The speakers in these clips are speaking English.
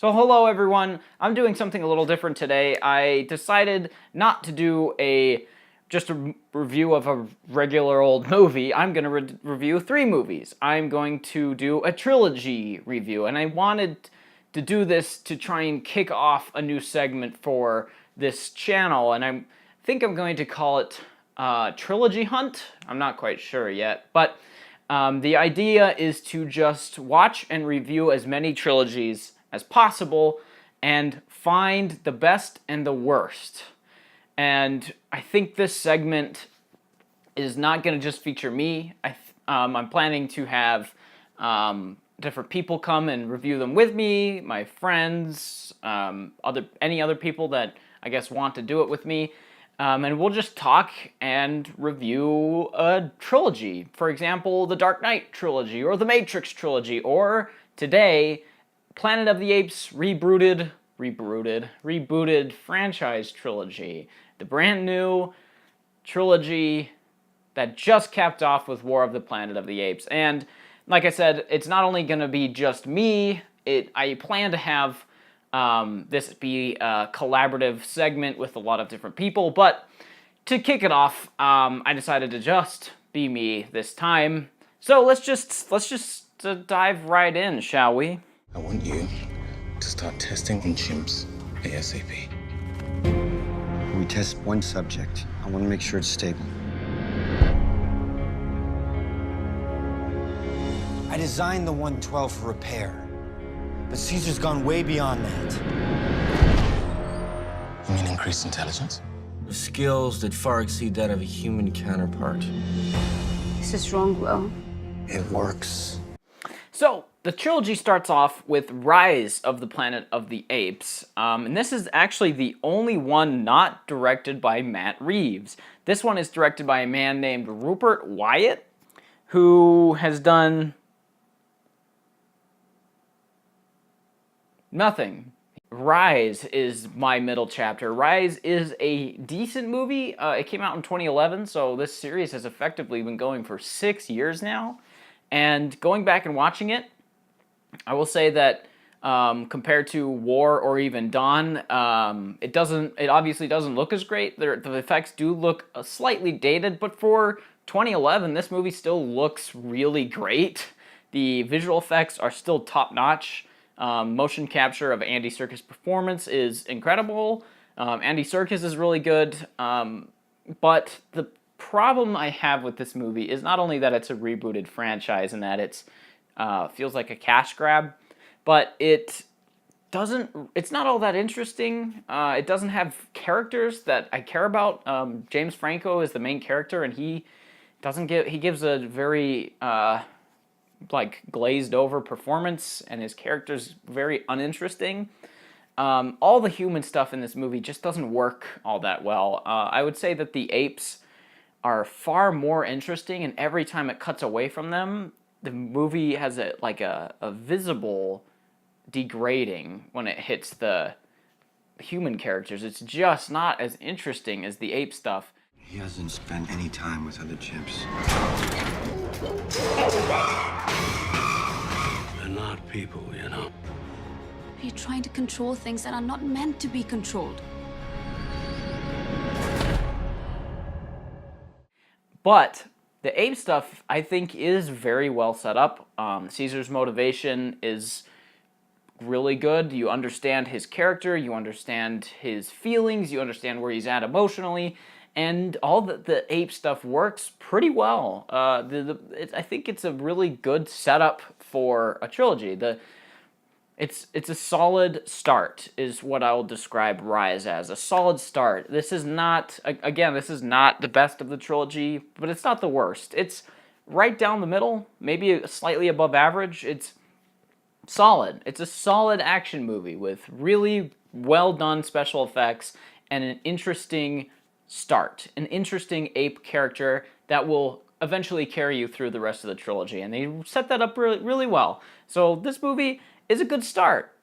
So hello everyone, I'm doing something a little different today. I decided not to do just a review of a regular old movie. I'm going to review 3 movies. I'm going to do a trilogy review, and I wanted to do this to try and kick off a new segment for this channel, and I think I'm going to call it Trilogy Hunt. I'm not quite sure yet, but the idea is to just watch and review as many trilogies as possible and find the best and the worst. And I think this segment is not going to just feature me. I'm planning to have different people come and review them with me, my friends, any other people that I guess want to do it with me. And we'll just talk and review a trilogy. For example, the Dark Knight trilogy, or the Matrix trilogy, or today, Planet of the Apes rebooted franchise trilogy. The brand new trilogy that just capped off with War of the Planet of the Apes. And like I said, it's not only going to be just me, I plan to have this be a collaborative segment with a lot of different people, but to kick it off, I decided to just be me this time. So let's just dive right in, shall we? I want you to start testing on chimps ASAP. We test one subject. I want to make sure it's stable. I designed the 112 for repair, but Caesar's gone way beyond that. You mean increased intelligence? With skills that far exceed that of a human counterpart. This is wrong, Will. It works. So, the trilogy starts off with Rise of the Planet of the Apes, and this is actually the only one not directed by Matt Reeves. This one is directed by a man named Rupert Wyatt, who has done nothing. Rise is my middle chapter. Rise is a decent movie. It came out in 2011, so this series has effectively been going for 6 years now. And going back and watching it, I will say that compared to War or even Dawn, it obviously doesn't look as great. The effects do look slightly dated, but for 2011, this movie still looks really great. The visual effects are still top-notch. Motion capture of Andy Serkis' performance is incredible. Andy Serkis is really good, but the problem I have with this movie is not only that it's a rebooted franchise and that it's feels like a cash grab, but it's not all that interesting. It doesn't have characters that I care about. James Franco is the main character, and he gives a very glazed over performance, and his character's very uninteresting. All the human stuff in this movie just doesn't work all that well. I would say that the apes are far more interesting, and every time it cuts away from them, the movie has a visible degrading when it hits the human characters. It's just not as interesting as the ape stuff. He hasn't spent any time with other chimps. They're not people, you know. You're trying to control things that are not meant to be controlled. But the ape stuff, I think, is very well set up. Caesar's motivation is really good. You understand his character, you understand his feelings, you understand where he's at emotionally, and all the ape stuff works pretty well. I think it's a really good setup for a trilogy. It's a solid start, is what I will describe Rise as. A solid start. This is not the best of the trilogy, but it's not the worst. It's right down the middle, maybe slightly above average. It's solid. It's a solid action movie with really well done special effects and an interesting start. An interesting ape character that will eventually carry you through the rest of the trilogy, and they set that up really, really well. So this movie is a good start.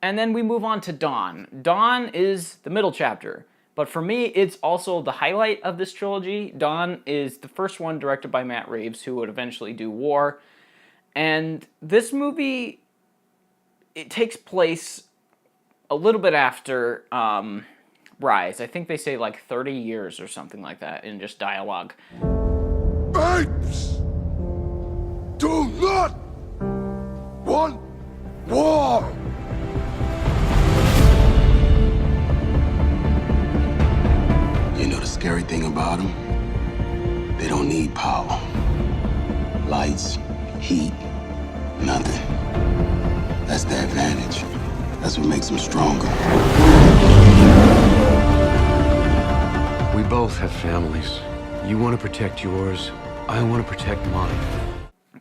And then we move on to Dawn. Dawn is the middle chapter. But for me, it's also the highlight of this trilogy. Dawn is the first one directed by Matt Reeves, who would eventually do War. And this movie, it takes place a little bit after Rise. I think they say like 30 years or something like that in just dialogue. Apes do not want war. You know the scary thing about them? They don't need power. Lights, heat, nothing. That's the advantage. That's what makes them stronger. We both have families. You want to protect yours, I want to protect mine.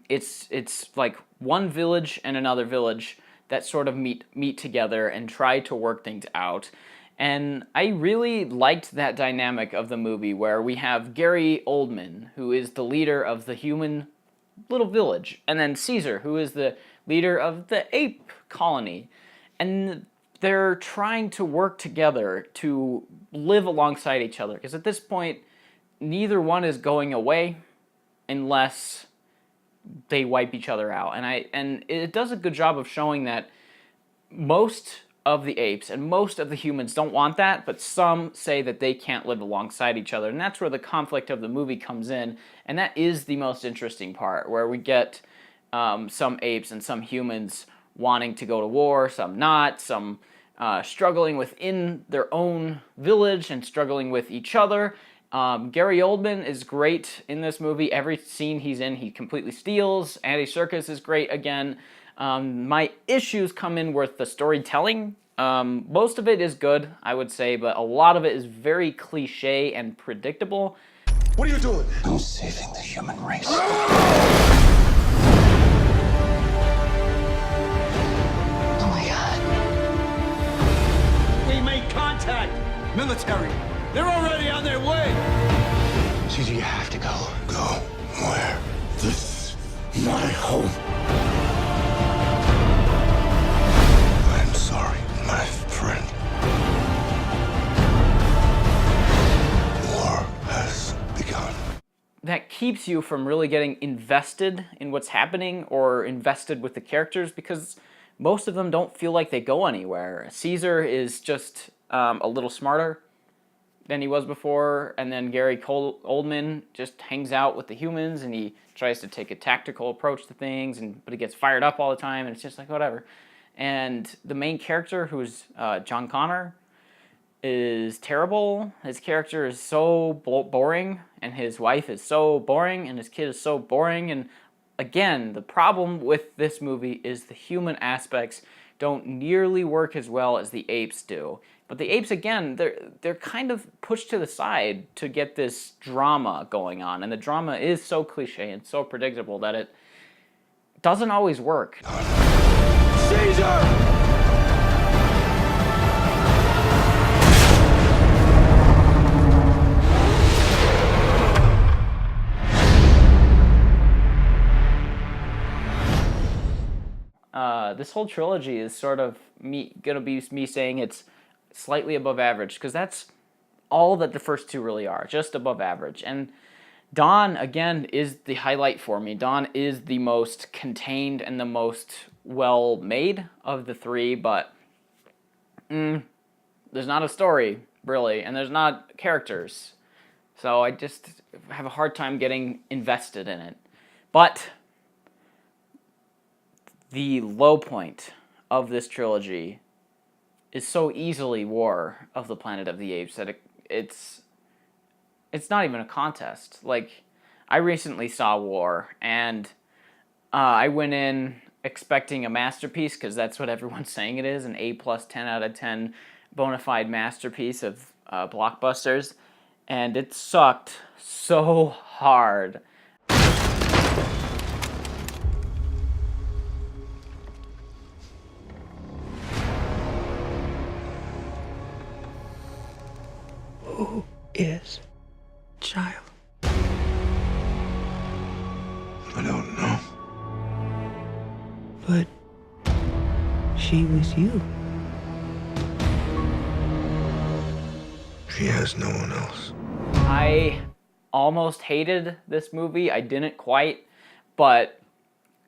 It's like one village and another village that sort of meet together and try to work things out. And I really liked that dynamic of the movie where we have Gary Oldman, who is the leader of the human little village, and then Caesar, who is the leader of the ape colony. And they're trying to work together to live alongside each other, because at this point, neither one is going away unless they wipe each other out. And it does a good job of showing that most of the apes and most of the humans don't want that, but some say that they can't live alongside each other. And that's where the conflict of the movie comes in, and that is the most interesting part, where we get some apes and some humans wanting to go to war, some not, some struggling within their own village and struggling with each other. Gary Oldman is great in this movie. Every scene he's in, he completely steals. Andy Serkis is great again. My issues come in with the storytelling. Most of it is good, I would say, but a lot of it is very cliche and predictable. What are you doing? I'm saving the human race. Oh my God. We made contact! Military! They're already on their way! Caesar, you have to go. Go where? This is my home. I'm sorry, my friend. War has begun. That keeps you from really getting invested in what's happening or invested with the characters, because most of them don't feel like they go anywhere. Caesar is just a little smarter than he was before, and then Gary Oldman just hangs out with the humans and he tries to take a tactical approach to things, but he gets fired up all the time, and it's just like whatever. And the main character, who's John Connor, is terrible. His character is so boring, and his wife is so boring, and his kid is so boring. And again, the problem with this movie is the human aspects don't nearly work as well as the apes do. But the apes, again, they're kind of pushed to the side to get this drama going on, and the drama is so cliche and so predictable that it doesn't always work. Caesar! This whole trilogy is sort of gonna be me saying it's slightly above average, because that's all that the first two really are, just above average. And Dawn, again, is the highlight for me. Dawn is the most contained and the most well-made of the three, but there's not a story, really, and there's not characters. So I just have a hard time getting invested in it. But the low point of this trilogy is so easily War of the Planet of the Apes that it's not even a contest. Like, I recently saw War, and I went in expecting a masterpiece, because that's what everyone's saying it is, an A+, 10 out of 10 bona fide masterpiece of blockbusters, and it sucked so hard. Who is child? I don't know. But she was you. She has no one else. I almost hated this movie. I didn't quite, but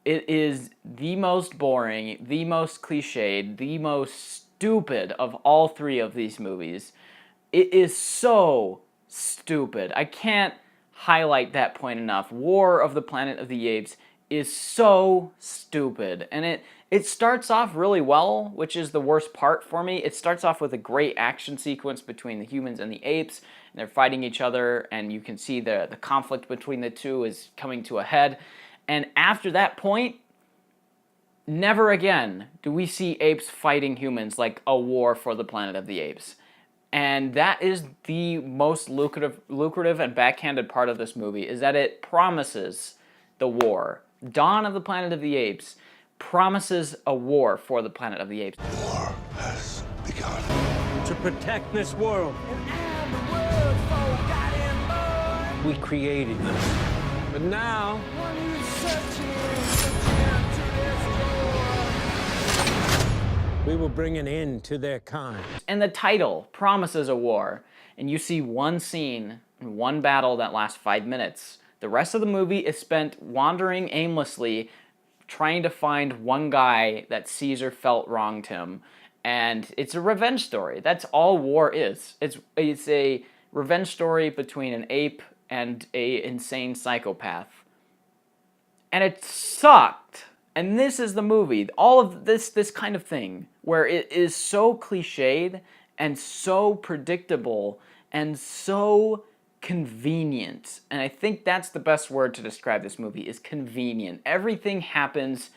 it is the most boring, the most cliched, the most stupid of all three of these movies. It is so stupid. I can't highlight that point enough. War of the Planet of the Apes is so stupid. And it starts off really well, which is the worst part for me. It starts off with a great action sequence between the humans and the apes, and they're fighting each other, and you can see the conflict between the two is coming to a head. And after that point, never again do we see apes fighting humans like a war for the Planet of the Apes. And that is the most lucrative and backhanded part of this movie, is that it promises the war. Dawn of the Planet of the Apes promises a war for the Planet of the Apes. War has begun. To protect this world. We created this. But now, we will bring an end to their kind. And the title promises a war. And you see one scene, one battle that lasts 5 minutes. The rest of the movie is spent wandering aimlessly, trying to find one guy that Caesar felt wronged him. And it's a revenge story. That's all war is. It's a revenge story between an ape and a insane psychopath. And it sucked. And this is the movie. All of this kind of thing, where it is so cliched and so predictable and so convenient. And I think that's the best word to describe this movie, is convenient. Everything happens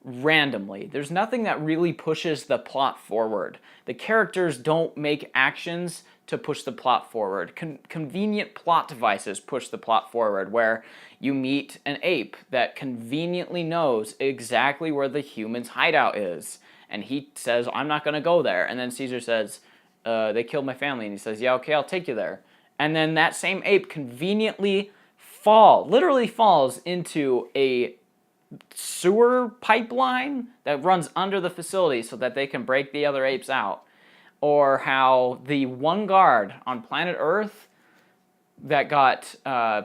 randomly. There's nothing that really pushes the plot forward. The characters don't make actions to push the plot forward. Convenient plot devices push the plot forward, where you meet an ape that conveniently knows exactly where the human's hideout is. And he says, I'm not going to go there. And then Caesar says, they killed my family. And he says, yeah, okay, I'll take you there. And then that same ape conveniently literally falls into a sewer pipeline that runs under the facility so that they can break the other apes out. Or how the one guard on planet Earth that got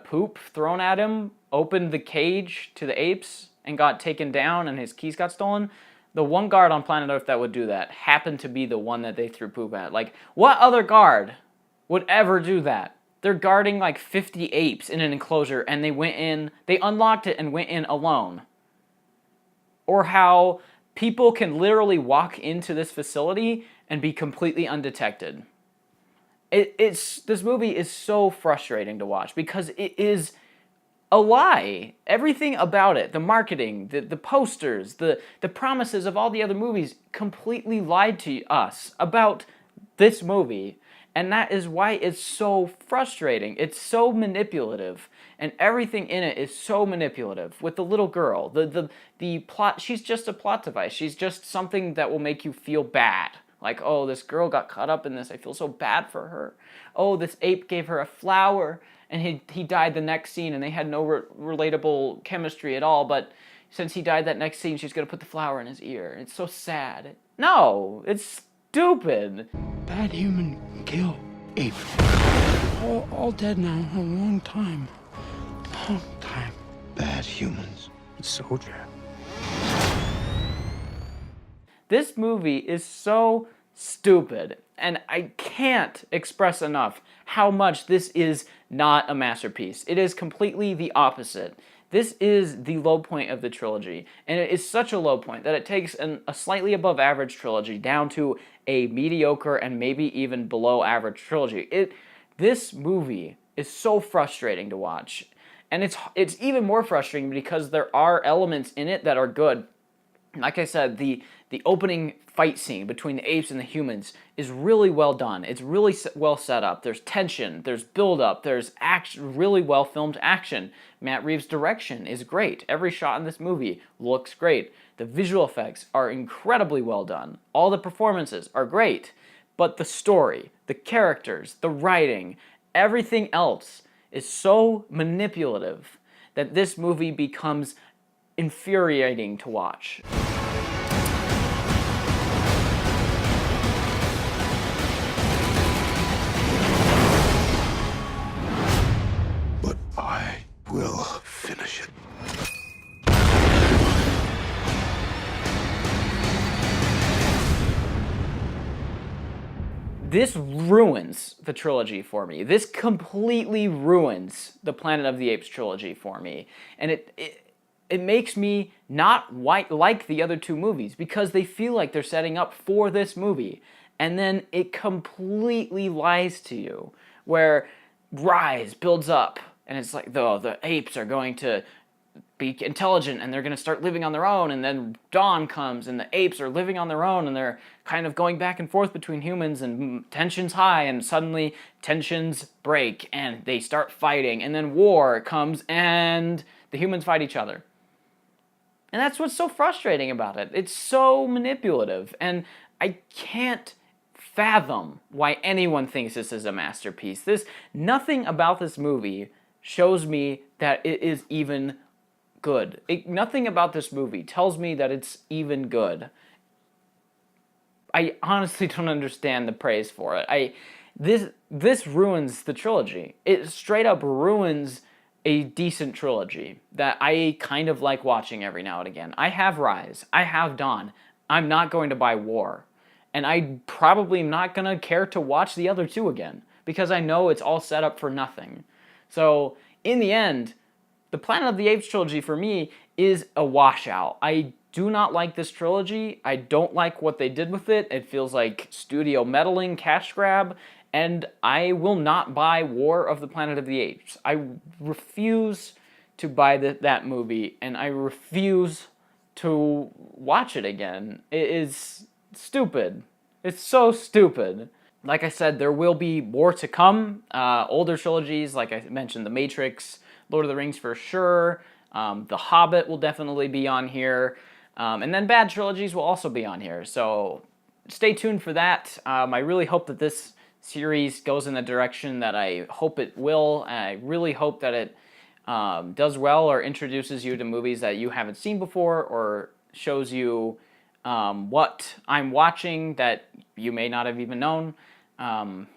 poop thrown at him opened the cage to the apes and got taken down and his keys got stolen. The one guard on planet Earth that would do that happened to be the one that they threw poop at. Like, what other guard would ever do that? They're guarding like 50 apes in an enclosure, and they unlocked it and went in alone. Or how people can literally walk into this facility and be completely undetected. This movie is so frustrating to watch because it is a lie. Everything about it, the marketing, the posters, the promises of all the other movies completely lied to us about this movie. And that is why it's so frustrating. It's so manipulative. And everything in it is so manipulative. With the little girl, the plot, she's just a plot device. She's just something that will make you feel bad. Like, oh, this girl got caught up in this. I feel so bad for her. Oh, this ape gave her a flower, and he died the next scene, and they had no relatable chemistry at all. But since he died that next scene, she's going to put the flower in his ear. It's so sad. No, it's stupid. Bad human kill ape. All dead now. A long time. Long time. Bad humans. Soldier. This movie is so stupid, and I can't express enough how much this is not a masterpiece. It is completely the opposite. This is the low point of the trilogy, and it is such a low point that it takes a slightly above average trilogy down to a mediocre and maybe even below average trilogy. This movie is so frustrating to watch, and it's even more frustrating because there are elements in it that are good. Like I said, the opening fight scene between the apes and the humans is really well done. It's really well set up. There's tension, there's build-up, there's action, really well filmed action. Matt Reeves' direction is great. Every shot in this movie looks great. The visual effects are incredibly well done. All the performances are great. But the story, the characters, the writing, everything else is so manipulative that this movie becomes infuriating to watch. We'll finish it. This ruins the trilogy for me. This completely ruins the Planet of the Apes trilogy for me. And it makes me not like the other two movies because they feel like they're setting up for this movie. And then it completely lies to you, where Rise builds up, and it's like the apes are going to be intelligent and they're going to start living on their own, and then Dawn comes and the apes are living on their own and they're kind of going back and forth between humans, and tension's high, and suddenly tensions break and they start fighting, and then war comes and the humans fight each other. And that's what's so frustrating about it. It's so manipulative, and I can't fathom why anyone thinks this is a masterpiece. Nothing about this movie shows me that it is even good. Nothing about this movie tells me that it's even good. I honestly don't understand the praise for it. This ruins the trilogy. It straight up ruins a decent trilogy that I kind of like watching every now and again. I have Rise. I have Dawn. I'm not going to buy War. And I probably am not going to care to watch the other two again, because I know it's all set up for nothing. So, in the end, the Planet of the Apes trilogy for me is a washout. I do not like this trilogy. I don't like what they did with it. It feels like studio meddling, cash grab, and I will not buy War of the Planet of the Apes. I refuse to buy that movie, and I refuse to watch it again. It is stupid. It's so stupid. Like I said, there will be more to come. Older trilogies, like I mentioned, The Matrix, Lord of the Rings for sure. The Hobbit will definitely be on here. And then bad trilogies will also be on here. So stay tuned for that. I really hope that this series goes in the direction that I hope it will. I really hope that it does well, or introduces you to movies that you haven't seen before, or shows you what I'm watching that you may not have even known.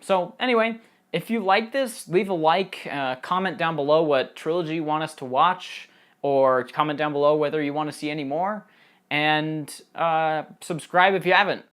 So anyway, if you like this, leave a like, comment down below what trilogy you want us to watch, or comment down below whether you want to see any more, and subscribe if you haven't.